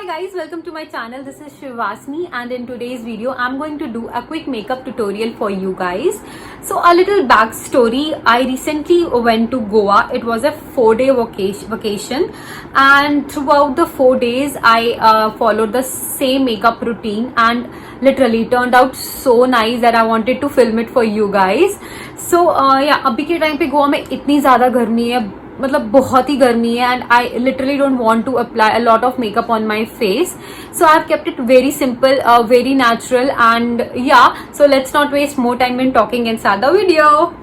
Hi guys, welcome to my channel. This is Shivasni and in today's video I'm going to do a quick makeup tutorial for you guys. So a little backstory. I recently went to Goa. It was a 4-day vacation and throughout the 4 days I followed the same makeup routine and literally turned out so nice that I wanted to film it for you guys. So yeah, अभी के time पे गोवा में इतनी ज़्यादा गर्मी है, मतलब बहुत ही गर्मी है, and I literally don't want to apply a lot of makeup on my face, so I have kept it very simple, very natural, and yeah so let's not waste more time in talking in start the video.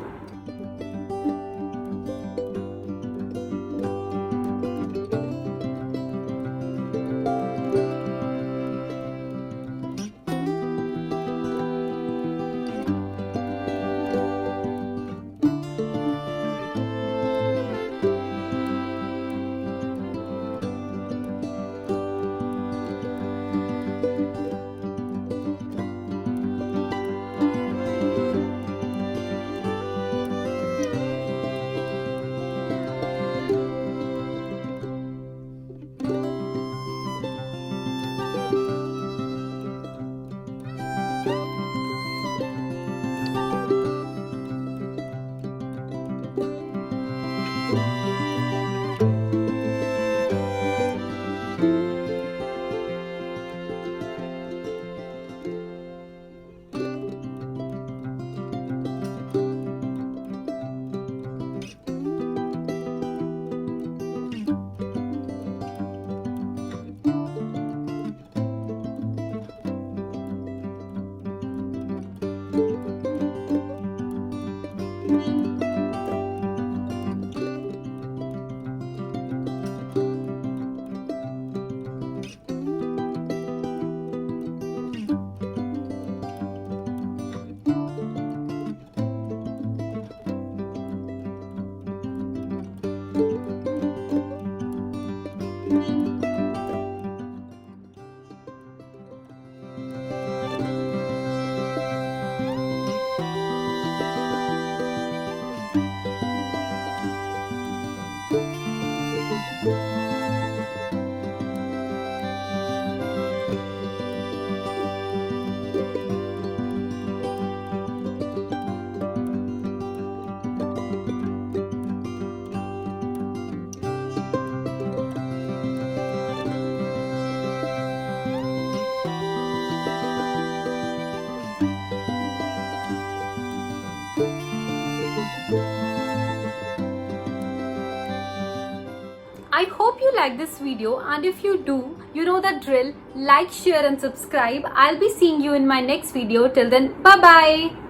I hope you like this video, and if you do, you know the drill. Like, share and subscribe. I'll be seeing you in my next video. Till then, bye bye.